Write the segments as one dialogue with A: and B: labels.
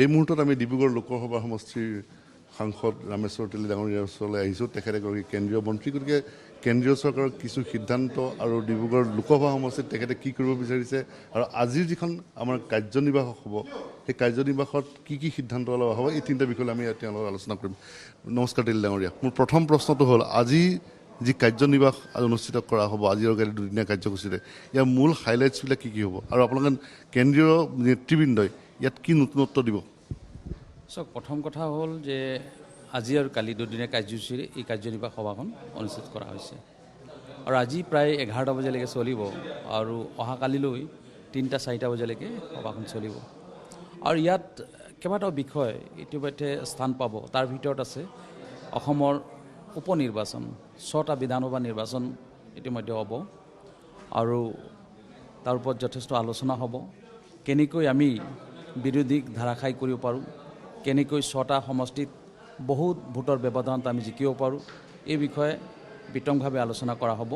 A: এই মুহূৰ্তত আমি ডিব্ৰুগড় লোকসভা সমষ্টিৰ সাংসদ ৰামেশ্বৰ তেলী ডাঙৰীয়াৰ ওচৰলৈ আহিছোঁ। তেখেত এগৰাকী কেন্দ্ৰীয় মন্ত্ৰী, গতিকে কেন্দ্ৰীয় চৰকাৰৰ কিছু সিদ্ধান্ত আৰু ডিব্ৰুগড় লোকসভা সমষ্টিত তেখেতে কি কৰিব বিচাৰিছে আৰু আজিৰ যিখন আমাৰ কাৰ্যনিৰ্বাহ হ'ব সেই কাৰ্যনিৰ্বাহত কি সিদ্ধান্ত লোৱা হ'ব, এই তিনিটা বিষয়ে আমি তেওঁৰ লগত আলোচনা কৰিম। নমস্কাৰ তেলী ডাঙৰীয়া। মোৰ প্ৰথম প্ৰশ্নটো হ'ল, আজি যি কাৰ্যনিৰ্বাহ অনুষ্ঠিত কৰা হ'ব আজিৰ কালি দুদিনীয়া কাৰ্যসূচীৰে, ইয়াৰ মূল হাইলাইটছবিলাক কি হ'ব আৰু আপোনালোকে কেন্দ্ৰীয় নেতৃবৃন্দই ইয়াত কি নতুনত্ব দিব?
B: চাওক, প্ৰথম কথা হ'ল যে আজি আৰু কালি দুদিনীয়া কাৰ্যসূচীৰে এই কাৰ্যনিৰ্বাহ সভাখন অনুষ্ঠিত কৰা হৈছে আৰু আজি প্ৰায় 11টা বজালৈকে চলিব আৰু অহাকালিলৈ 3টা-4টা বজালৈকে সভাখন চলিব। আৰু ইয়াত কেইবাটাও বিষয় ইতিমধ্যে স্থান পাব। তাৰ ভিতৰত আছে অসমৰ উপনিৰ্বাচন, 6টা বিধানসভা নিৰ্বাচন ইতিমধ্যে হ'ব আৰু তাৰ ওপৰত যথেষ্ট আলোচনা হ'ব। কেনেকৈ আমি বিৰোধীক ধাৰাশায়ী কৰিব পাৰোঁ, কেনেকৈ 6টা সমষ্টিত বহুত ভোটৰ ব্যৱধানত আমি জিকিব পাৰোঁ, এই বিষয়ে বিতংভাৱে আলোচনা কৰা হ'ব।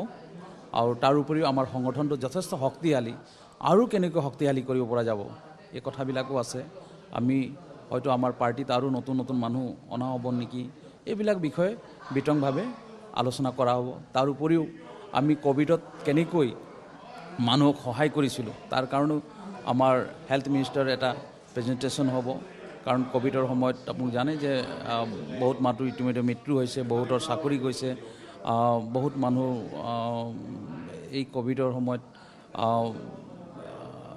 B: আৰু তাৰ উপৰিও আমাৰ সংগঠনটো যথেষ্ট শক্তিশালী, আৰু কেনেকৈ শক্তিশালী কৰিব পৰা যাব এই কথাবিলাকো আছে। আমি হয়তো আমাৰ পাৰ্টিত আৰু নতুন নতুন মানুহ অনা হ'ব নেকি, এইবিলাক বিষয়ে বিতংভাৱে আলোচনা কৰা হ'ব। তাৰ উপৰিও আমি ক'ভিডত কেনেকৈ মানুহক সহায় কৰিছিলোঁ তাৰ কাৰণেও আমাৰ হেল্থ মিনিষ্টাৰৰ এটা প্ৰেজেণ্টেশ্যন হ'ব। কাৰণ ক'ভিডৰ সময়ত আপুনি জানে যে বহুত মানুহ ইতিমধ্যে মৃত্যু হৈছে, বহুতৰ চাকৰি গৈছে, বহুত মানুহ এই ক'ভিডৰ সময়ত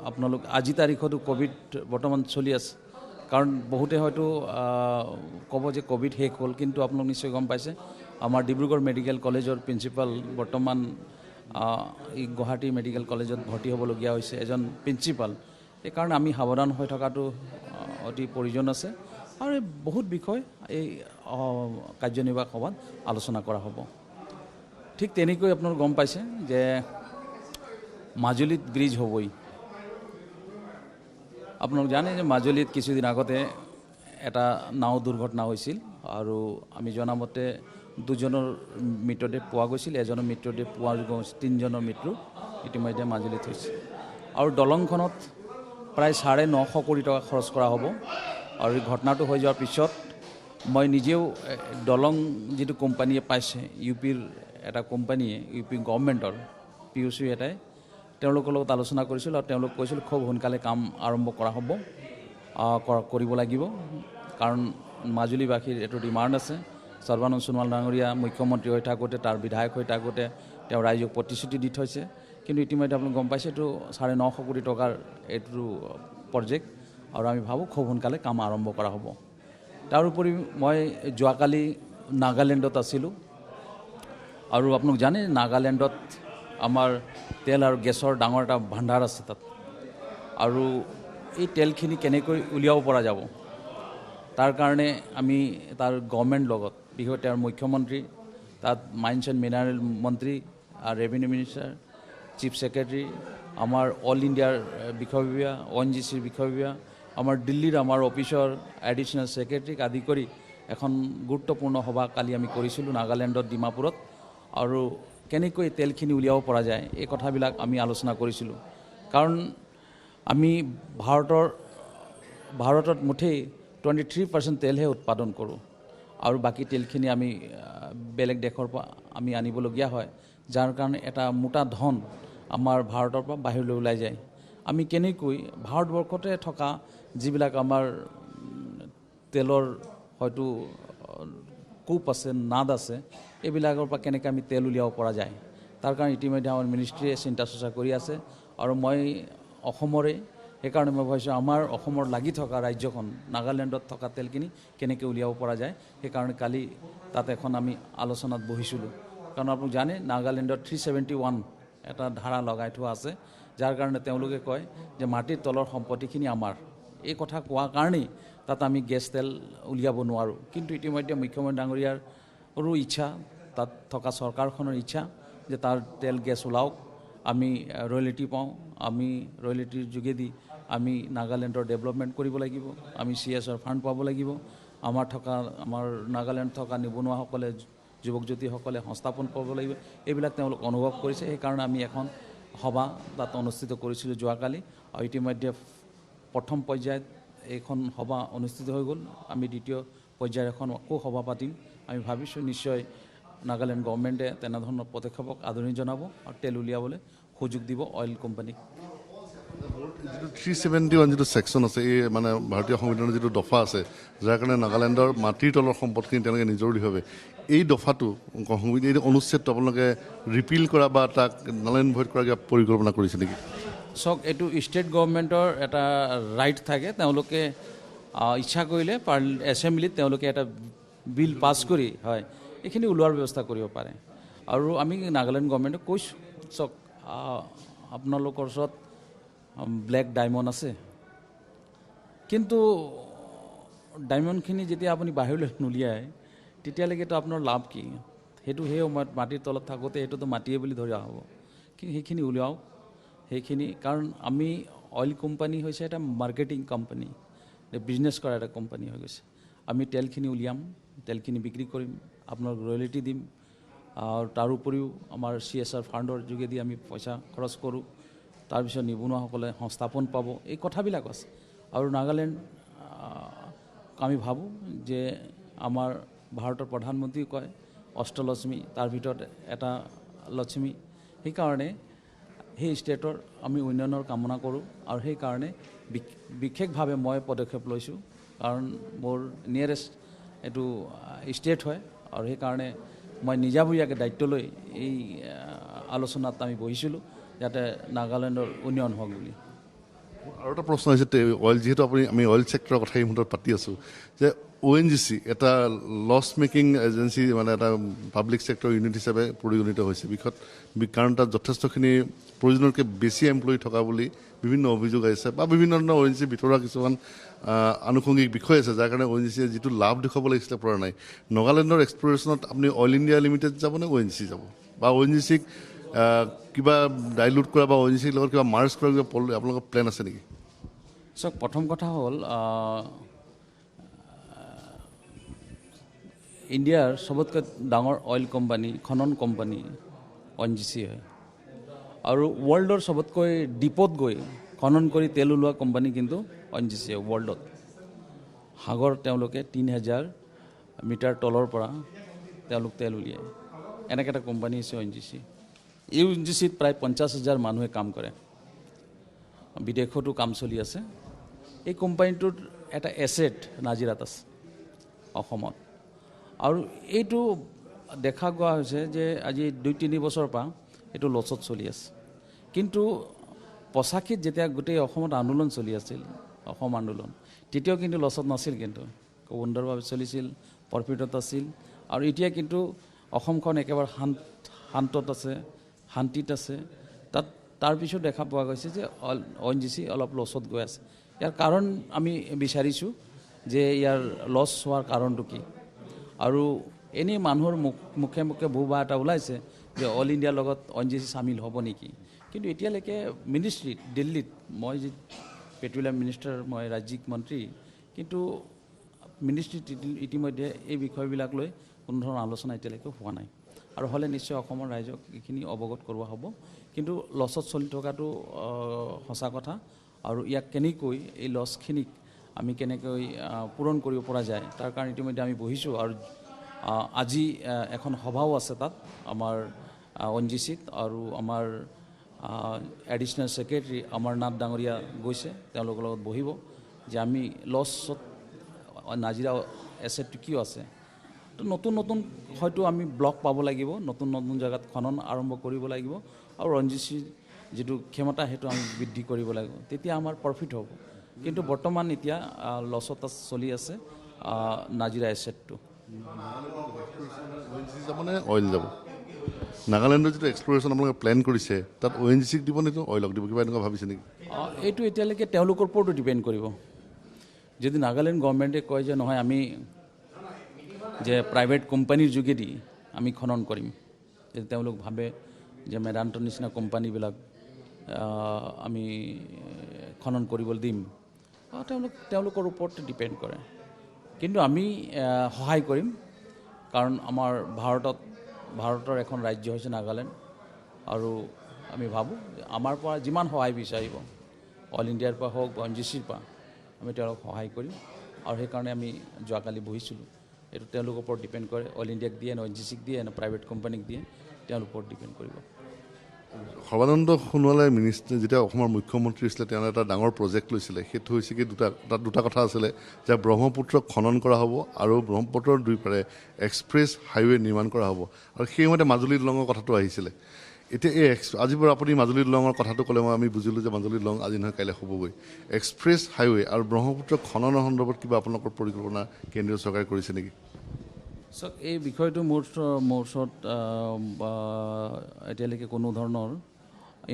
B: আপোনালোক আজি তাৰিখতো ক'ভিড বৰ্তমান চলি আছে। কাৰণ বহুতে হয়তো ক'ব যে ক'ভিড শেষ হ'ল, কিন্তু আপোনালোক নিশ্চয় গম পাইছে আমাৰ ডিব্ৰুগড় মেডিকেল কলেজৰ প্ৰিন্সিপাল বৰ্তমান এই গুৱাহাটী মেডিকেল কলেজত ভৰ্তি হ'বলগীয়া হৈছে, এজন প্ৰিন্সিপাল। সেইকাৰণে আমি সাৱধান হৈ থকাটো অতি প্ৰয়োজন আছে আৰু বহুত বিষয় এই কাৰ্যনিৰ্বাহ সভাত আলোচনা কৰা হ'ব। ঠিক তেনেকৈ আপোনালোক গম পাইছে যে মাজুলীত ব্ৰিজ হ'বই। আপোনালোক জানে যে মাজুলীত কিছুদিন আগতে এটা নাও দুৰ্ঘটনা হৈছিল আৰু আমি জনামতে 2জনৰ মৃতদেহ পোৱা গৈছিল, এজনৰ মৃতদেহ পোৱা গৈছিল, 3জনৰ মৃত্যু ইতিমধ্যে মাজুলীত হৈছে। আৰু দলংখনত প্ৰায় 950 কোটি টকা খৰচ কৰা হ'ব। আৰু এই ঘটনাটো হৈ যোৱাৰ পিছত মই নিজেও দলং যিটো কোম্পানীয়ে পাইছে, UPৰ এটা কোম্পানীয়ে, UP গভৰ্ণমেণ্টৰ PUC এটাই, তেওঁলোকৰ লগত আলোচনা কৰিছিলোঁ আৰু তেওঁলোক কৈছিল খুব সোনকালে কাম আৰম্ভ কৰা হ'ব, কৰিব লাগিব। কাৰণ মাজুলীবাসীৰ এইটো ডিমাণ্ড আছে। সৰ্বানন্দ সোণোৱাল ডাঙৰীয়া মুখ্যমন্ত্ৰী হৈ থাকোঁতে, তাৰ বিধায়ক হৈ থাকোঁতে তেওঁ ৰাইজক প্ৰতিশ্ৰুতি দি থৈছে, কিন্তু ইতিমধ্যে আপোনালোক গম পাইছে এইটো 950 কোটি টকাৰ এইটো প্ৰজেক্ট আৰু আমি ভাবোঁ খুব সোনকালে কাম আৰম্ভ কৰা হ'ব। তাৰোপৰি মই যোৱাকালি নাগালেণ্ডত আছিলোঁ আৰু আপোনালোক জানে নাগালেণ্ডত আমাৰ তেল আৰু গেছৰ ডাঙৰ এটা ভাণ্ডাৰ আছে তাত, আৰু এই তেলখিনি কেনেকৈ উলিয়াব পৰা যাব তাৰ কাৰণে আমি তাৰ গভৰ্ণমেণ্ট লগত, বিশেষকৈ তেওঁৰ মুখ্যমন্ত্ৰী, তাত মাইন্স এণ্ড মিনাৰেল মন্ত্ৰী, ৰেভিনিউ মিনিষ্টাৰ, চিফ ছেক্ৰেটাৰী, আমাৰ অল ইণ্ডিয়াৰ বিষয় বিভাগ, ONGCৰ বিষয় বিভাগ, আমাৰ দিল্লীৰ আমাৰ অফিচৰ এডিশ্যনেল ছেক্ৰেটাৰীক আদি কৰি এখন গুৰুত্বপূৰ্ণ সভা কালি আমি কৰিছিলোঁ নাগালেণ্ডত, ডিমাপুৰত। আৰু কেনেকৈ তেলখিনি উলিয়াব পৰা যায় এই কথাবিলাক আমি আলোচনা কৰিছিলোঁ। কাৰণ আমি ভাৰতত মুঠেই 23% তেলহে উৎপাদন কৰোঁ আৰু বাকী তেলখিনি আমি বেলেগ দেশৰ পৰা আমি আনিবলগীয়া হয়, যাৰ কাৰণে এটা মোটা ধন আমাৰ ভাৰতৰ পৰা বাহিৰলৈ ওলাই যায়। আমি কেনেকৈ ভাৰতবৰ্ষতে থকা যিবিলাক আমাৰ তেলৰ হয়তো কূপ আছে, নাদ আছে, এইবিলাকৰ পৰা কেনেকৈ আমি তেল উলিয়াব পৰা যায় তাৰ কাৰণে ইতিমধ্যে আমাৰ মিনিষ্ট্ৰীয়ে চিন্তা চৰ্চা কৰি আছে। আৰু মই অসমৰে, সেইকাৰণে মই ভাবিছোঁ আমাৰ অসমৰ লাগি থকা ৰাজ্যখন নাগালেণ্ডত থকা তেলখিনি কেনেকৈ উলিয়াব পৰা যায়, সেইকাৰণে কালি তাত এখন আমি আলোচনাত বহিছিলোঁ। কাৰণ আপোনালোক জানে নাগালেণ্ডত 371 এটা ধাৰা লগাই থোৱা আছে, যাৰ কাৰণে তেওঁলোকে কয় যে মাটিৰ তলৰ সম্পত্তিখিনি আমাৰ। এই কথা কোৱাৰ কাৰণেই তাত আমি গেছ তেল উলিয়াব নোৱাৰোঁ। কিন্তু ইতিমধ্যে মুখ্যমন্ত্ৰী ডাঙৰীয়াৰো ইচ্ছা, তাত থকা চৰকাৰখনৰ ইচ্ছা যে তাৰ তেল গেছ ওলাওক, আমি ৰয়েলিটি পাওঁ, আমি ৰয়েলিটিৰ যোগেদি আমি নাগালেণ্ডৰ ডেভেলপমেণ্ট কৰিব লাগিব, আমি CSR ফাণ্ড পাব লাগিব, আমাৰ নাগালেণ্ডত থকা নিবনুৱাসকলে, যুৱক যুৱতীসকলে সংস্থাপন পাব লাগিব, এইবিলাক তেওঁলোক অনুভৱ কৰিছে। সেইকাৰণে আমি এখন সভা তাত অনুষ্ঠিত কৰিছিলোঁ যোৱাকালি, আৰু ইতিমধ্যে প্ৰথম পৰ্যায়ত এইখন সভা অনুষ্ঠিত হৈ গ'ল আমি দ্বিতীয় পৰ্যায়ৰ এখন আকৌ সভা পাতিম আমি ভাবিছোঁ নিশ্চয় নাগালেণ্ড গভৰ্ণমেণ্টে তেনেধৰণৰ পদক্ষেপক আদৰণি জনাব আৰু তেল উলিয়াবলৈ সুযোগ দিব অইল কোম্পানীক
A: যিটো 371 যিটো ছেকশ্যন আছে এই মানে ভাৰতীয় সংবিধানৰ যিটো দফা আছে যাৰ কাৰণে নাগালেণ্ডৰ মাটিৰ তলৰ সম্পদখিনি তেওঁলোকে নিজৰভাৱে এই দফাটো সংবিধান এই অনুচ্ছেদটো আপোনালোকে ৰিপিল কৰা বা তাক নাগালেণ্ড ভইড কৰা কিবা পৰিকল্পনা কৰিছে নেকি
B: চাওক এইটো ষ্টেট গভৰ্ণমেণ্টৰ এটা ৰাইট থাকে তেওঁলোকে ইচ্ছা কৰিলে এছেম্বলিত তেওঁলোকে এটা বিল পাছ কৰি হয় এইখিনি ওলোৱাৰ ব্যৱস্থা কৰিব পাৰে আৰু আমি নাগালেণ্ড গভৰ্ণমেণ্টক কৈছোঁ চাওক আপোনালোকৰ ওচৰত ব্লেক ডায়মণ্ড আছে কিন্তু ডায়মণ্ডখিনি যেতিয়া আপুনি বাহিৰলৈ নুলিয়ায় তেতিয়ালৈকেতো আপোনাৰ লাভ কি সেইটো সেই সময়ত মাটিৰ তলত থাকোঁতে সেইটোতো মাটিয়ে বুলি ধৰা হ'ব কিন্তু সেইখিনি উলিয়াওক সেইখিনি কাৰণ আমি অইল কোম্পানী হৈছে এটা মাৰ্কেটিং কোম্পানী বিজনেছ কৰা এটা কোম্পানী হৈ গৈছে আমি তেলখিনি উলিয়াম তেলখিনি বিক্ৰী কৰিম আপোনাক ৰয়েলিটি দিম আৰু তাৰ উপৰিও আমাৰ CSR ফাণ্ডৰ যোগেদি আমি পইচা খৰচ কৰোঁ তাৰপিছত নিবনুৱাসকলে সংস্থাপন পাব এই কথাবিলাক আছে আৰু নাগালেণ্ড আমি ভাবোঁ যে আমাৰ ভাৰতৰ প্ৰধানমন্ত্ৰী কয় অষ্টলক্ষ্মী তাৰ ভিতৰত এটা লক্ষ্মী সেইকাৰণে সেই ষ্টেটৰ আমি উন্নয়নৰ কামনা কৰোঁ আৰু সেইকাৰণে বিশেষভাৱে মই পদক্ষেপ লৈছোঁ কাৰণ মোৰ নিয়েৰেষ্ট এইটো ষ্টেট হয় আৰু সেইকাৰণে মই নিজাববীয়াকৈ দায়িত্ব লৈ এই আলোচনাত আমি বহিছিলোঁ যাতে নাগালেণ্ডৰ উন্নয়ন হওক বুলি
A: আৰু এটা প্ৰশ্ন হৈছে অইল যিহেতু আমি অইল ছেক্টৰৰ কথা এই মুহূৰ্তত পাতি আছোঁ যে ONGC এটা লছ মেকিং এজেঞ্চি মানে এটা পাব্লিক ছেক্টৰ ইউনিট হিচাপে পৰিগণিত হৈছে কাৰণ তাত যথেষ্টখিনি প্ৰয়োজনতকৈ বেছি এমপ্লয়ী থকা বুলি বিভিন্ন অভিযোগ আহিছে বা বিভিন্ন ধৰণৰ ONGC ভিতৰুৱা কিছুমান আনুষংগিক বিষয় আছে যাৰ কাৰণে ONGCয়ে যিটো লাভ দেখুৱাব লাগিছিলে পৰা নাই নাগালেণ্ডৰ এক্সপ্ল'ৰেশ্যনত আপুনি অইল ইণ্ডিয়া লিমিটেড যাব নে ONGC যাব বা ONGCক কিবা ডাইলুট কৰা বা ONGCৰ লগত কিবা মাৰ্জ কৰা কিবা আপোনালোকৰ প্লেন আছে নেকি
B: চাওক প্ৰথম কথা হ'ল ইণ্ডিয়াৰ চবতকৈ ডাঙৰ অইল কোম্পানী খনন কোম্পানী ONGC হয় আৰু ৱৰ্ল্ডৰ চবতকৈ ডিপত গৈ খনন কৰি তেল ওলোৱা কোম্পানী কিন্তু ONGC হয় ৱৰ্ল্ডত সাগৰ তেওঁলোকে 3000 মিটাৰ তলৰ পৰা তেওঁলোক তেল উলিয়ায় এনেকৈ এটা কোম্পানী হৈছে ONGC এই ONGCত প্ৰায় 50,000 মানুহে কাম কৰে বিদেশতো কাম চলি আছে এই কোম্পানীটোৰ এটা এছেট নাজিৰাত আছে অসমত আৰু এইটো দেখা গোৱা হৈছে যে আজি 2-3 বছৰৰ পৰা এইটো লছত চলি আছে কিন্তু 85 যেতিয়া গোটেই অসমত আন্দোলন চলি আছিল অসম আন্দোলন তেতিয়াও কিন্তু লছত নাছিল কিন্তু সুন্দৰভাৱে চলিছিল প্ৰফিটত আছিল আৰু এতিয়া কিন্তু অসমখন একেবাৰে শান্তত আছে শান্তিত আছে তাৰপিছত দেখা পোৱা গৈছে যে ONGC অলপ লছত গৈ আছে ইয়াৰ কাৰণ আমি বিচাৰিছোঁ যে ইয়াৰ লছ হোৱাৰ কাৰণটো কি আৰু এনেই মানুহৰ মুখে মুখে ভুৱা এটা ওলাইছে যে অল ইণ্ডিয়াৰ লগত ONGC চামিল হ'ব নেকি কিন্তু এতিয়ালৈকে মিনিষ্ট্ৰীত দিল্লীত মই যি পেট্ৰলিয়াম মিনিষ্টাৰ মই ৰাজ্যিক মন্ত্ৰী কিন্তু মিনিষ্ট্ৰীত ইতিমধ্যে এই বিষয়বিলাক লৈ কোনো ধৰণৰ আলোচনা এতিয়ালৈকে হোৱা নাই আৰু হ'লে নিশ্চয় অসমৰ ৰাইজক এইখিনি অৱগত কৰোৱা হ'ব কিন্তু লছত চলি থকাটো সঁচা কথা আৰু ইয়াক কেনেকৈ এই লছখিনিক আমি কেনেকৈ পূৰণ কৰিব পৰা যায় তাৰ কাৰণে ইতিমধ্যে আমি বহিছোঁ আৰু আজি এখন সভাও আছে তাত আমাৰ ONGCত আৰু আমাৰ এডিশ্যনেল ছেক্ৰেটাৰী অমৰনাথ ডাঙৰীয়া গৈছে তেওঁলোকৰ লগত বহিব যে আমি লছত নাজিৰা এছেটটো কিয় আছে তো নতুন হয়তো আমি ব্লক পাব লাগিব নতুন জেগাত খনন আৰম্ভ কৰিব লাগিব আৰু ONGC যিটো ক্ষমতা সেইটো আমি বৃদ্ধি কৰিব লাগিব তেতিয়া আমাৰ প্ৰফিট হ'ব কিন্তু বৰ্তমান এতিয়া লছত চলি আছে নাজিৰা এছেটটো
A: যাবনে অইল যাব নাগালেণ্ডৰ যিটো এক্সপ্ল'ৰেশ্যন আপোনালোকে প্লেন কৰিছে তাত ONGCক দিব নেকি অইলক দিব কিবা এনেকুৱা ভাবিছে নেকি
B: এইটো এতিয়ালৈকে তেওঁলোকৰ ওপৰতো ডিপেণ্ড কৰিব যদি নাগালেণ্ড গভৰ্ণমেণ্টে কয় যে নহয় আমি যে প্ৰাইভেট কোম্পানীৰ যোগেদি আমি খনন কৰিম যদি তেওঁলোক ভাবে যে মেদান্তৰ নিচিনা কোম্পানীবিলাক আমি খনন কৰিবলৈ দিম তেওঁলোকৰ ওপৰত ডিপেণ্ড কৰে কিন্তু আমি সহায় কৰিম কাৰণ আমাৰ ভাৰতৰ এখন ৰাজ্য হৈছে নাগালেণ্ড আৰু আমি ভাবোঁ আমাৰ পৰা যিমান সহায় বিচাৰিব অল ইণ্ডিয়াৰ পৰা হওক বা ONGCৰ পৰা আমি তেওঁলোকক সহায় কৰিম আৰু সেইকাৰণে আমি যোৱাকালি বহিছিলোঁ এইটো তেওঁলোকৰ ওপৰত ডিপেণ্ড কৰে অল ইণ্ডিয়াক দিয়ে নে ONGC দিয়ে নে প্ৰাইভেট কোম্পানীক দিয়ে তেওঁলোকৰ ওপৰত ডিপেণ্ড কৰিব
A: সৰ্বানন্দ সোণোৱালে মিনিষ্টাৰ যেতিয়া অসমৰ মুখ্যমন্ত্ৰী আছিলে তেওঁ এটা ডাঙৰ প্ৰজেক্ট লৈছিলে সেইটো হৈছে কি তাত দুটা কথা আছিলে যে ব্ৰহ্মপুত্ৰক খনন কৰা হ'ব আৰু ব্ৰহ্মপুত্ৰৰ দুইপাৰে এক্সপ্ৰেছ হাইৱে নিৰ্মাণ কৰা হ'ব আৰু সেইমতে মাজুলী দলঙৰ কথাটো আহিছিলে এতিয়া এই আজিৰ পৰা আপুনি মাজুলী দলঙৰ কথাটো ক'লে আমি বুজিলোঁ যে মাজুলী দলং আজি নহয় কাইলৈ হ'বগৈ এক্সপ্ৰেছ হাইৱে আৰু ব্ৰহ্মপুত্ৰ খননৰ সন্দৰ্ভত কিবা আপোনালোকৰ পৰিকল্পনা কেন্দ্ৰীয় চৰকাৰে কৰিছে নেকি
B: চাওক এই বিষয়টো মোৰ ওচৰত এতিয়ালৈকে কোনো ধৰণৰ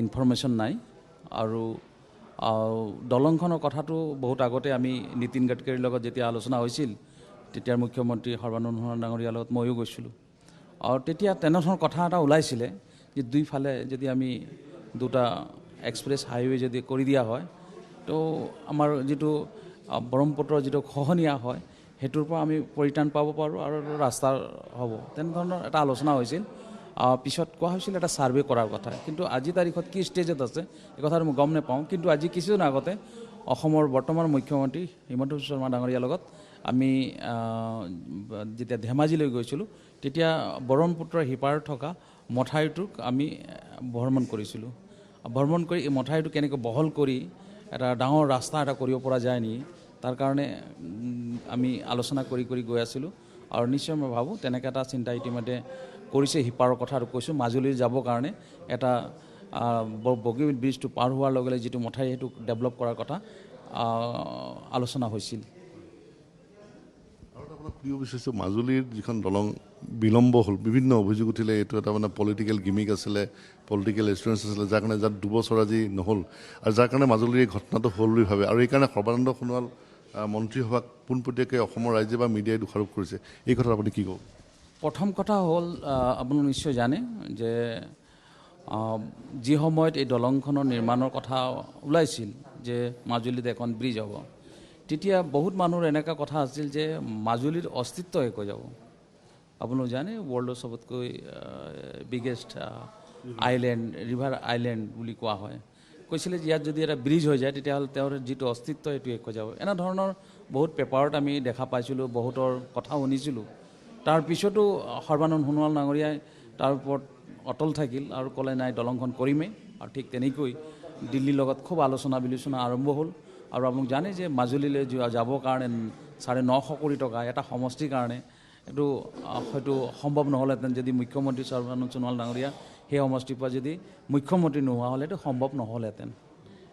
B: ইনফৰমেশ্যন নাই আৰু দলংখনৰ কথাটো বহুত আগতে আমি নীতিন গাডকাৰীৰ লগত যেতিয়া আলোচনা হৈছিল তেতিয়াৰ মুখ্যমন্ত্ৰী সৰ্বানন্দ সোণোৱাল ডাঙৰীয়াৰ লগত ময়ো গৈছিলোঁ আৰু তেতিয়া তেনেধৰণৰ কথা এটা ওলাইছিলে যে দুইফালে যদি আমি দুটা এক্সপ্ৰেছ হাইৱে যদি কৰি দিয়া হয় তো আমাৰ যিটো ব্ৰহ্মপুত্ৰৰ যিটো খহনীয়া হয় সেইটোৰ পৰা আমি পৰিত্ৰাণ পাব পাৰোঁ আৰু ৰাস্তা হ'ব তেনেধৰণৰ এটা আলোচনা হৈছিল পিছত কোৱা হৈছিল এটা ছাৰ্ভে কৰাৰ কথা কিন্তু আজি তাৰিখত কি ষ্টেজত আছে এই কথাটো মই গম নাপাওঁ কিন্তু আজি কিছুদিন আগতে অসমৰ বৰ্তমান মুখ্যমন্ত্ৰী হিমন্ত বিশ্ব শৰ্মা ডাঙৰীয়াৰ লগত আমি যেতিয়া ধেমাজিলৈ গৈছিলোঁ তেতিয়া ব্ৰহ্মপুত্ৰৰ সিপাৰত থকা মথাউৰিটোক আমি ভ্ৰমণ কৰিছিলোঁ ভ্ৰমণ কৰি এই মথাউৰিটো কেনেকৈ বহল কৰি এটা ডাঙৰ ৰাস্তা এটা কৰিব পৰা যায় নি তাৰ কাৰণে আমি আলোচনা কৰি গৈ আছিলোঁ আৰু নিশ্চয় মই ভাবোঁ তেনেকৈ এটা চিন্তা ইতিমধ্যে কৰিছে সিপাৰৰ কথাটো কৈছোঁ মাজুলী যাবৰ কাৰণে এটা বগীবিল ব্ৰিজটো পাৰ হোৱাৰ লগে লগে যিটো মথাউৰি সেইটো ডেভেলপ কৰাৰ কথা আলোচনা হৈছিল
A: আৰু আপোনাক সুধিব বিচাৰিছোঁ মাজুলীৰ যিখন দলং বিলম্ব হ'ল বিভিন্ন অভিযোগ উঠিলে এইটো এটা মানে পলিটিকেল গিমিক আছিলে পলিটিকেল ইনফ্লুৱেঞ্চ আছিলে যাৰ কাৰণে যাত দুবছৰ আজি নহ'ল আৰু যাৰ কাৰণে মাজুলীৰ এই ঘটনাটো হ'ল বুলি ভাবে আৰু এইকাৰণে সৰ্বানন্দ সোণোৱাল মন্ত্ৰীসভাক পোনপটীয়াকৈ অসমৰ ৰাইজে বা মিডিয়াই দোষাৰোপ কৰিছে এই কথাত আপুনি কি ক'ব
B: প্ৰথম কথা হ'ল আপুনি নিশ্চয় জানে যে যি সময়ত এই দলংখনৰ নিৰ্মাণৰ কথা ওলাইছিল যে মাজুলীত এখন ব্ৰিজ হ'ব তেতিয়া বহুত মানুহৰ এনেকুৱা কথা আছিল যে মাজুলীৰ অস্তিত্ব শেষ হৈ যাব আপোনালোক জানে ৱৰ্ল্ডৰ চবতকৈ বিগেষ্ট আইলেণ্ড ৰিভাৰ আইলেণ্ড বুলি কোৱা হয় কৈছিলে যে ইয়াত যদি এটা ব্ৰিজ হৈ যায় তেতিয়াহ'লে তেওঁৰ যিটো অস্তিত্ব সেইটো শেষ হৈ যাব এনেধৰণৰ বহুত পেপাৰত আমি দেখা পাইছিলোঁ বহুতৰ কথা শুনিছিলোঁ তাৰপিছতো সৰ্বানন্দ সোণোৱাল ডাঙৰীয়াই তাৰ ওপৰত অটল থাকিল আৰু ক'লে নাই দলংখন কৰিমেই আৰু ঠিক তেনেকৈ দিল্লীৰ লগত খুব আলোচনা বিলোচনা আৰম্ভ হ'ল আৰু আপোনালোক জানে যে মাজুলীলৈ যাবৰ কাৰণে 950 কোটি টকা এটা সমষ্টিৰ কাৰণে এইটো হয়তো সম্ভৱ নহ'লহেঁতেন যদি মুখ্যমন্ত্ৰী সৰ্বানন্দ সোণোৱাল ডাঙৰীয়া সেই সমষ্টিৰ পৰা যদি মুখ্যমন্ত্ৰী নোহোৱা হ'লে এইটো সম্ভৱ নহ'লহেঁতেন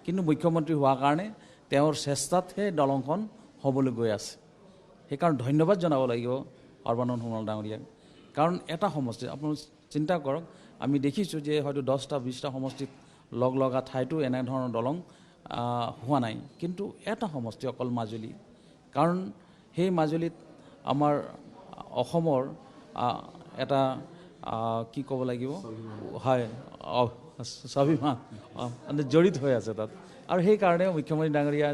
B: কিন্তু মুখ্যমন্ত্ৰী হোৱাৰ কাৰণে তেওঁৰ চেষ্টাত সেই দলংখন হ'বলৈ গৈ আছে সেইকাৰণে ধন্যবাদ জনাব লাগিব সৰ্বানন্দ সোণোৱাল ডাঙৰীয়াক কাৰণ এটা সমষ্টি আপোনালোক চিন্তা কৰক আমি দেখিছোঁ যে হয়তো 10টা 20টা সমষ্টিত লগা ঠাইতো এনেধৰণৰ দলং হোৱা নাই কিন্তু এটা সমষ্টি অকল মাজুলী কাৰণ সেই মাজুলীত আমাৰ অসমৰ এটা কি ক'ব লাগিব হয় স্বাভিমান মানে জড়িত হৈ আছে তাত আৰু সেইকাৰণে মুখ্যমন্ত্ৰী ডাঙৰীয়া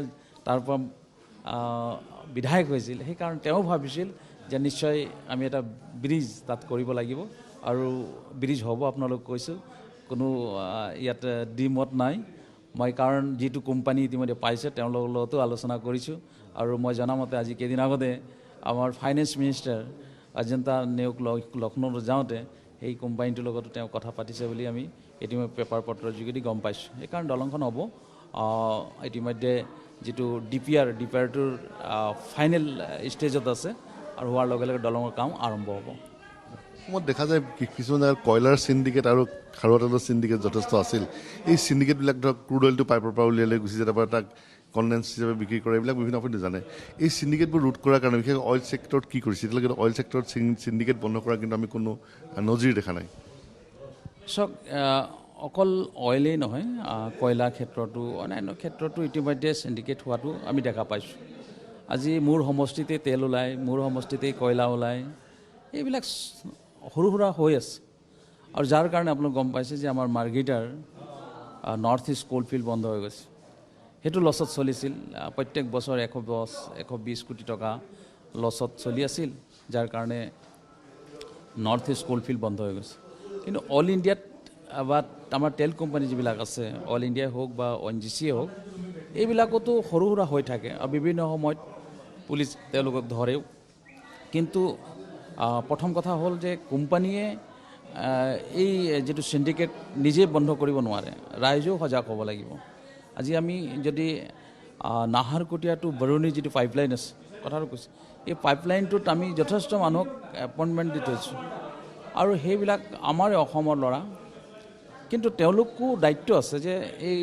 B: তাৰ পৰা বিধায়ক হৈছিল সেইকাৰণে তেওঁ ভাবিছিল যে নিশ্চয় আমি এটা ব্ৰিজ তাত কৰিব লাগিব আৰু ব্ৰিজ হ'ব আপোনালোক কৈছোঁ কোনো ইয়াত দ্বিমত নাই মই কাৰণ যিটো কোম্পানী ইতিমধ্যে পাইছে তেওঁলোকৰ লগতো আলোচনা কৰিছোঁ আৰু মই জনামতে আজি কেইদিন আগতে আমাৰ ফাইনেন্স মিনিষ্টাৰ অজন্তা নেওগ লক্ষ্ণৌলৈ যাওঁতে সেই কোম্পানীটোৰ লগতো তেওঁ কথা পাতিছে বুলি আমি ইতিমধ্যে পেপাৰ পত্ৰৰ যোগেদি গম পাইছোঁ সেইকাৰণে দলংখন হ'ব ইতিমধ্যে যিটো ডিপিআৰটোৰ ফাইনেল ষ্টেজত আছে আৰু হোৱাৰ লগে লগে দলঙৰ কাম আৰম্ভ হ'ব
A: অসমত দেখা যায় কিছুমান জেগাত কয়লাৰ চিণ্ডিকেট আৰু খাৰুৱা তেলৰ চিণ্ডিকেট যথেষ্ট আছিল এই চিণ্ডিকেটবিলাক ধৰক ক্ৰুড অইলটো পাইপৰ পৰা উলিয়ালে গুচি যায় তাৰপৰা তাক কনডেন্স হিচাপে বিক্ৰী কৰে এইবিলাক বিভিন্ন আপুনি জানে এই চিণ্ডিকেটবোৰ ৰোধ কৰাৰ কাৰণে বিশেষকৈ অইল ছেক্টৰত কি কৰিছে এতিয়ালৈকে অইল ছেক্টৰত চিণ্ডিকেট বন্ধ কৰাৰ কিন্তু আমি কোনো নজিৰ দেখা নাই
B: চাওক অকল অইলেই নহয় কয়লা ক্ষেত্ৰতো অন্যান্য ক্ষেত্ৰতো ইতিমধ্যে চিণ্ডিকেট হোৱাটো আমি দেখা পাইছোঁ আজি মোৰ সমষ্টিতে তেল ওলায় মোৰ সমষ্টিতে কয়লা ওলায় এইবিলাক সৰু সুৰা হৈ আছে আৰু যাৰ কাৰণে আপোনালোক গম পাইছে যে আমাৰ মাৰ্ঘেৰিটাৰ নৰ্থ ইষ্ট কোলফিল্ড বন্ধ হৈ গৈছে সেইটো লছত চলিছিল প্ৰত্যেক বছৰ 120 কোটি টকা লছত চলি আছিল যাৰ কাৰণে নৰ্থ ইষ্ট কোলফিল্ড বন্ধ হৈ গৈছে কিন্তু অল ইণ্ডিয়াত বা আমাৰ তেল কোম্পানী যিবিলাক আছে অল ইণ্ডিয়াই হওক বা ONGC হওক এইবিলাকতো সৰু সুৰা হৈ থাকে আৰু বিভিন্ন সময়ত পুলিচ তেওঁলোকক ধৰেও। কিন্তু প্ৰথম কথা হ'ল যে কোম্পানীয়ে এই যিটো চিণ্ডিকেট নিজে বন্ধ কৰিব নোৱাৰে, ৰাইজেও সজাগ হ'ব লাগিব। আজি আমি যদি নাহৰকটীয়া টু বৰুণী যিটো পাইপলাইন আছে, কথাটো কৈছোঁ, এই পাইপলাইনটোত আমি যথেষ্ট মানুহক এপইণ্টমেণ্ট দি থৈছোঁ আৰু সেইবিলাক আমাৰ অসমৰ ল'ৰা। কিন্তু তেওঁলোকো দায়িত্ব আছে যে এই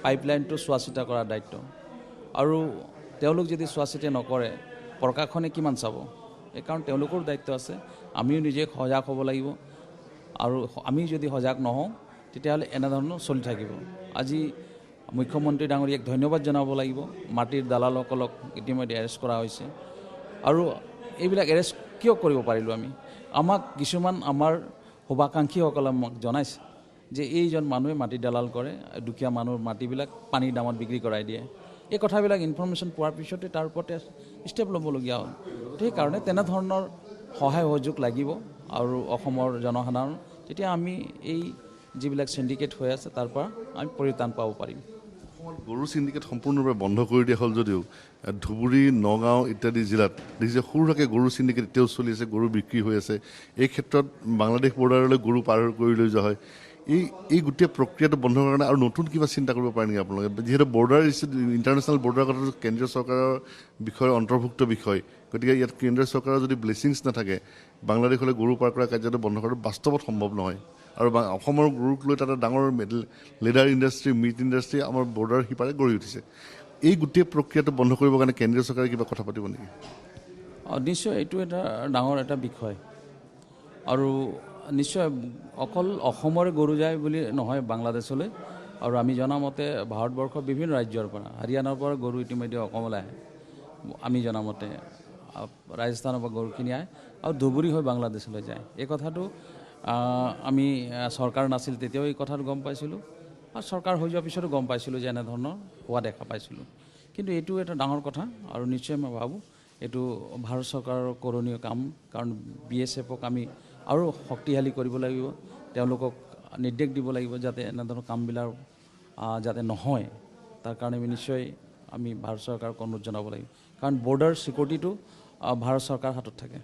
B: পাইপলাইনটো চোৱা চিতা কৰাৰ দায়িত্ব, আৰু তেওঁলোক যদি চোৱা চিতা নকৰে প্ৰশাসনে কিমান চাব? এইকাৰণে তেওঁলোকৰ দায়িত্ব আছে। আমিও নিজে সজাগ হ'ব লাগিব, আৰু আমি যদি সজাগ নহওঁ তেতিয়াহ'লে এনেধৰণৰ চলি থাকিব। আজি মুখ্যমন্ত্ৰী ডাঙৰীয়াক ধন্যবাদ জনাব লাগিব। মাটিৰ দালালসকলক ইতিমধ্যে এৰেষ্ট কৰা হৈছে, আৰু এইবিলাক এৰেষ্ট কিয় কৰিব পাৰিলোঁ আমি? আমাক কিছুমান আমাৰ শুভাকাংক্ষীসকলে আমাক জনাইছে যে এইজন মানুহে মাটি দালাল কৰে, দুখীয়া মানুহৰ মাটিবিলাক পানীৰ দামত বিক্ৰী কৰাই দিয়ে। এই কথাবিলাক ইনফৰ্মেশ্যন পোৱাৰ পিছতে তাৰ ওপৰতে ষ্টেপ ল'বলগীয়া হ'ল। সেইকাৰণে তেনেধৰণৰ সহায় সহযোগ লাগিব আৰু অসমৰ জনসাধাৰণ, তেতিয়া আমি এই যিবিলাক চিণ্ডিকেট হৈ আছে তাৰ পৰা আমি পৰিত্ৰাণ পাব পাৰিম।
A: গৰু চিণ্ডিকেট সম্পূৰ্ণৰূপে বন্ধ কৰি দিয়া হ'ল যদিও ধুবুৰী, নগাঁও ইত্যাদি জিলাত দেখিছে সৰু সুৰাকৈ গৰু চিণ্ডিকেট এতিয়াও চলি আছে, গৰু বিক্ৰী হৈ আছে। এই ক্ষেত্ৰত বাংলাদেশ বৰ্ডাৰলৈ গৰু পাৰ কৰি লৈ যোৱা হয়। এই গোটেই প্ৰক্ৰিয়াটো বন্ধ কৰাৰ কাৰণে আৰু নতুন কিবা চিন্তা কৰিব পাৰে নেকি আপোনালোকে? যিহেতু বৰ্ডাৰ ইণ্টাৰনেশ্যনেল বৰ্ডাৰৰ কথাটো কেন্দ্ৰীয় চৰকাৰৰ বিষয়ে অন্তৰ্ভুক্ত বিষয়, গতিকে ইয়াত কেন্দ্ৰীয় চৰকাৰৰ যদি ব্লেছিংছ নাথাকে বাংলাদেশলৈ গৰু পাৰ কৰা কাৰ্যটো বন্ধ কৰাটো বাস্তৱত সম্ভৱ নহয়। আৰু অসমৰ গৰুক লৈ তাতে ডাঙৰ লেডাৰ ইণ্ডাষ্ট্ৰী, মিট ইণ্ডাষ্ট্ৰী আমাৰ বৰ্ডাৰ সিপাৰে গঢ়ি উঠিছে। এই গোটেই প্ৰক্ৰিয়াটো বন্ধ কৰিবৰ কাৰণে কেন্দ্ৰীয় চৰকাৰে কিবা কথা পাতিব নেকি?
B: নিশ্চয় এইটো এটা ডাঙৰ এটা বিষয়, আৰু নিশ্চয় অকল অসমৰে গৰু যায় বুলি নহয় বাংলাদেশলৈ। আৰু আমি জনামতে ভাৰতবৰ্ষৰ বিভিন্ন ৰাজ্যৰ পৰা, হাৰিয়ানাৰ পৰা গৰু ইতিমধ্যে অসমলৈ আহে। আমি জনামতে ৰাজস্থানৰ পৰা গৰুখিনি আহে আৰু ধুবুৰী হৈ বাংলাদেশলৈ যায়। এই কথাটো আমি চৰকাৰ নাছিল তেতিয়াও এই কথাটো গম পাইছিলোঁ, আৰু চৰকাৰ হৈ যোৱাৰ পিছতো গম পাইছিলোঁ যে এনেধৰণৰ হোৱা দেখা পাইছিলোঁ। কিন্তু এইটো এটা ডাঙৰ কথা, আৰু নিশ্চয় মই ভাবোঁ এইটো ভাৰত চৰকাৰৰ কৰণীয় কাম। কাৰণ BSFক আমি আৰু শক্তিশালী কৰিব লাগিব, তেওঁলোকক নিৰ্দেশ দিব লাগিব যাতে এনেধৰণৰ কামবিলাক যাতে নহয়। তাৰ কাৰণে আমি ভাৰত চৰকাৰক অনুৰোধ জনাব লাগিব, কাৰণ বৰ্ডাৰ ছিকিউৰিটিটো ভাৰত চৰকাৰৰ হাতত থাকে,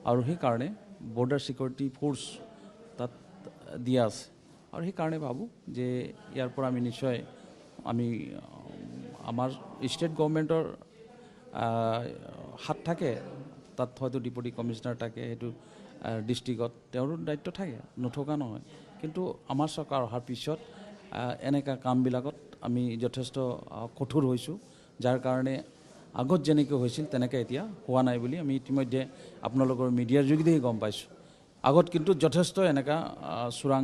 B: আৰু সেইকাৰণে বৰ্ডাৰ ছিকিউৰিটি ফ'ৰ্চ তাত দিয়া আছে। আৰু সেইকাৰণে ভাবোঁ যে ইয়াৰ পৰা আমি নিশ্চয় আমাৰ ষ্টেট গভৰ্ণমেণ্টৰ হাত থাকে, তাত হয়তো ডেপুটি কমিশনাৰ থাকে, সেইটো ডিষ্ট্ৰিক্টত তেওঁৰো দায়িত্ব থাকে, নথকা নহয়। কিন্তু আমাৰ চৰকাৰ অহাৰ পিছত এনেকুৱা কামবিলাকত আমি যথেষ্ট কঠোৰ হৈছোঁ, যাৰ কাৰণে আগত যেনেকৈ হৈছিল তেনেকৈ এতিয়া হোৱা নাই বুলি আমি ইতিমধ্যে আপোনালোকৰ মিডিয়াৰ যোগেদি গম পাইছোঁ। আগত কিন্তু যথেষ্ট এনেকুৱা চোৰাং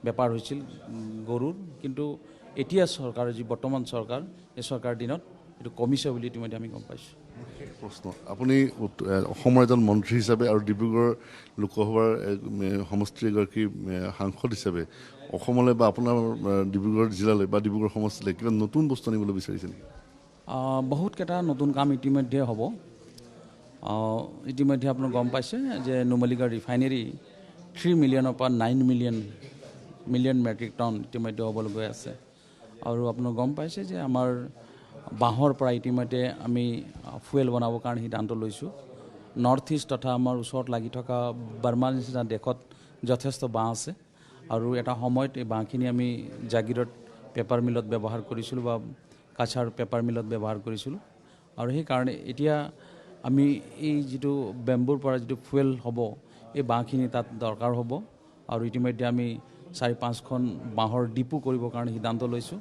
B: বেপাৰ হৈছিল গৰুৰ, কিন্তু এতিয়া চৰকাৰৰ যি বৰ্তমান চৰকাৰ, এই চৰকাৰৰ দিনত এইটো কমিছে বুলি ইতিমধ্যে আমি গম পাইছোঁ।
A: প্ৰশ্ন, আপুনি অসমৰ এজন মন্ত্ৰী হিচাপে আৰু ডিব্ৰুগড় লোকসভাৰ সমষ্টিৰ এগৰাকী সাংসদ হিচাপে অসমলৈ বা আপোনাৰ ডিব্ৰুগড় জিলালৈ বা ডিব্ৰুগড় সমষ্টিলৈ কিবা নতুন বস্তু আনিবলৈ বিচাৰিছে নেকি?
B: বহুতকেইটা নতুন কাম ইতিমধ্যে হ'ব। ইতিমধ্যে আপোনাক গম পাইছে যে নুমলীগড় ৰিফাইনেৰী 3 মিলিয়নৰ পৰা 9 মিলিয়ন মেট্ৰিক টন ইতিমধ্যে হ'বলৈ গৈ আছে। আৰু আপোনাক গম পাইছে যে আমাৰ বাঁহৰ পৰা ইতিমধ্যে আমি ফুৱেল বনাবৰ কাৰণে সিদ্ধান্ত লৈছোঁ। নৰ্থ ইষ্ট তথা আমাৰ ওচৰত লাগি থকা বাৰ্মাৰ নিচিনা দেশত যথেষ্ট বাঁহ আছে, আৰু এটা সময়ত এই বাঁহখিনি আমি জাগিৰত পেপাৰ মিলত ব্যৱহাৰ কৰিছিলোঁ বা কাছাৰ পেপাৰ মিলত ব্যৱহাৰ কৰিছিলোঁ। আৰু সেইকাৰণে এতিয়া আমি এই যিটো বেম্বুৰ পৰা যিটো ফুৱেল হ'ব, এই বাঁহখিনি তাত দৰকাৰ হ'ব। আৰু ইতিমধ্যে আমি 4-5খন বাঁহৰ ডিপু কৰিবৰ কাৰণে সিদ্ধান্ত লৈছোঁ,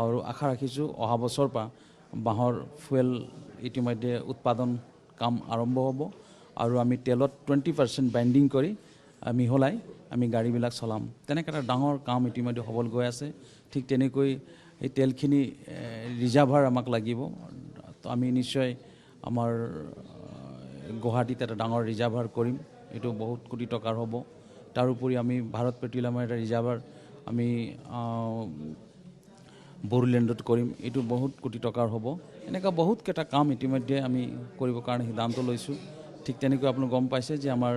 B: আৰু আশা ৰাখিছোঁ অহা বছৰৰ পৰা বাঁহৰ ফুৱেল ইতিমধ্যে উৎপাদন কাম আৰম্ভ হ'ব, আৰু আমি তেলত 20% বাইণ্ডিং কৰি মিহলাই আমি গাড়ীবিলাক চলাম। তেনেকৈ এটা ডাঙৰ কাম ইতিমধ্যে হ'বলৈ গৈ আছে। ঠিক তেনেকৈ এই তেলখিনি ৰিজাৰ্ভাৰ আমাক লাগিব, তো আমি নিশ্চয় আমাৰ গুৱাহাটীত এটা ডাঙৰ ৰিজাৰ্ভাৰ কৰিম, এইটো বহুত কোটি টকাৰ হ'ব। তাৰোপৰি আমি ভাৰত পেট্ৰলিয়ামৰ এটা ৰিজাৰ্ভাৰ আমি বড়োলেণ্ডত কৰিম, এইটো বহুত কোটি টকাৰ হ'ব। এনেকুৱা বহুতকেইটা কাম ইতিমধ্যে আমি কৰিবৰ কাৰণে সিদ্ধান্ত লৈছোঁ। ঠিক তেনেকৈ আপুনি গম পাইছে যে আমাৰ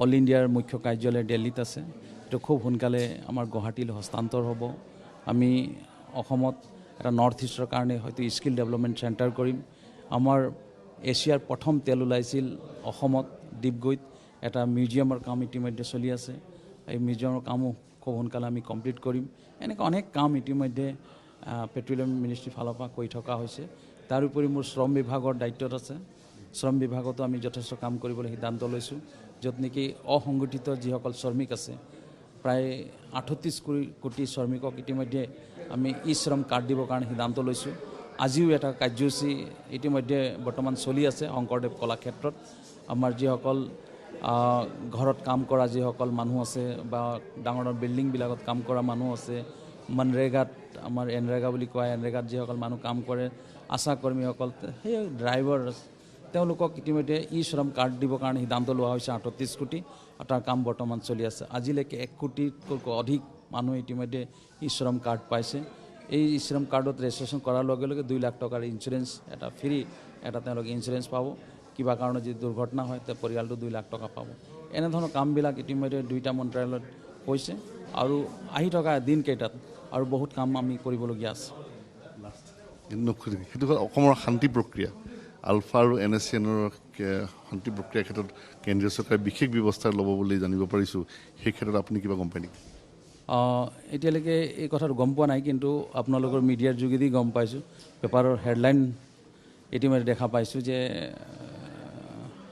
B: অল ইণ্ডিয়াৰ মুখ্য কাৰ্যালয় দিল্লীত আছে, এইটো খুব সোনকালে আমাৰ গুৱাহাটীলৈ হস্তান্তৰ হ'ব। আমি অসমত এটা নৰ্থ ইষ্টৰ কাৰণে হয়তো স্কিল ডেভেলপমেণ্ট চেণ্টাৰ কৰিম। আমাৰ এছিয়াৰ প্ৰথম তেল ওলাইছিল অসমত ডিগবৈত, এটা মিউজিয়ামৰ কাম ইতিমধ্যে চলি আছে। এই মিউজিয়ামৰ কামো খুব সোনকালে আমি কমপ্লিট কৰিম। এনেকৈ অনেক কাম ইতিমধ্যে পেট্ৰলিয়াম মিনিষ্ট্ৰীৰ ফালৰ পৰা কৰি থকা হৈছে। তাৰোপৰি মোৰ শ্ৰম বিভাগৰ দায়িত্বত আছে। শ্ৰম বিভাগতো আমি যথেষ্ট কাম কৰিবলৈ সিদ্ধান্ত লৈছোঁ, য'ত নেকি অসংগঠিত যিসকল শ্ৰমিক আছে, প্ৰায় 38 কোটি শ্ৰমিকক ইতিমধ্যে আমি ই শ্ৰম কাৰ্ড দিবৰ কাৰণে সিদ্ধান্ত লৈছোঁ। আজিও এটা কাৰ্যসূচী ইতিমধ্যে বৰ্তমান চলি আছে শংকৰদেৱ কলাক্ষেত্ৰত। আমাৰ যিসকল ঘৰত কাম কৰা যিসকল মানুহ আছে বা ডাঙৰ ডাঙৰ বিল্ডিংবিলাকত কাম কৰা মানুহ আছে, মনৰেগাত আমাৰ এনৰেগা বুলি কোৱা এনৰেগাত যিসকল মানুহ কাম কৰে, আশা কৰ্মীসকল, সেই ড্ৰাইভাৰ, তেওঁলোকক ইতিমধ্যে ই শ্ৰম কাৰ্ড দিবৰ কাৰণে সিদ্ধান্ত লোৱা হৈছে 38 কোটি, আৰু তাৰ কাম বৰ্তমান চলি আছে। আজিলৈকে 1 কোটিতকৈ অধিক মানুহ ইতিমধ্যে ই শ্ৰম কাৰ্ড পাইছে। এই ই শ্ৰম কাৰ্ডত ৰেজিষ্ট্ৰেশ্যন কৰাৰ লগে লগে 2 লাখ টকাৰ ইঞ্চুৰেঞ্চ, এটা ফ্ৰী এটা তেওঁলোকে ইঞ্চুৰেঞ্চ পাব। কিবা কাৰণত যদি দুৰ্ঘটনা হয় তে পৰিয়ালটো 2 লাখ টকা পাব। এনেধৰণৰ কামবিলাক ইতিমধ্যে 2টা মন্ত্ৰালয়ত হৈছে, আৰু আহি থকা দিনকেইটাত আৰু বহুত কাম আমি কৰিবলগীয়া আছে।
A: সেইটো হ'ল অসমৰ শান্তি প্ৰক্ৰিয়া। আলফা আৰু NSCNৰ শান্তি প্ৰক্ৰিয়াৰ ক্ষেত্ৰত কেন্দ্ৰীয় চৰকাৰে বিশেষ ব্যৱস্থা ল'ব বুলি জানিব পাৰিছোঁ। সেই ক্ষেত্ৰত আপুনি কিবা গম পায় নেকি?
B: এতিয়ালৈকে এই কথাটো গম পোৱা নাই, কিন্তু আপোনালোকৰ মিডিয়াৰ যোগেদি গম পাইছোঁ। পেপাৰৰ হেডলাইন ইতিমধ্যে দেখা পাইছোঁ যে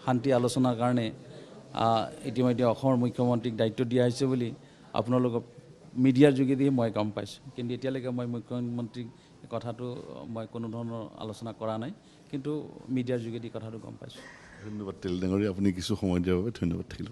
B: শান্তি আলোচনাৰ কাৰণে ইতিমধ্যে অসমৰ মুখ্যমন্ত্ৰীক দায়িত্ব দিয়া হৈছে বুলি আপোনালোকৰ মিডিয়াৰ যোগেদি মই গম পাইছোঁ। কিন্তু এতিয়ালৈকে মই মুখ্যমন্ত্ৰীক কথাটো মই কোনো ধৰণৰ আলোচনা কৰা নাই, কিন্তু মিডিয়াৰ যোগেদি কথাটো গম পাইছোঁ।
A: ধন্যবাদ তেল ডাঙৰীয়া, আপুনি কিছু সময় দিয়াৰ বাবে ধন্যবাদ থাকিল।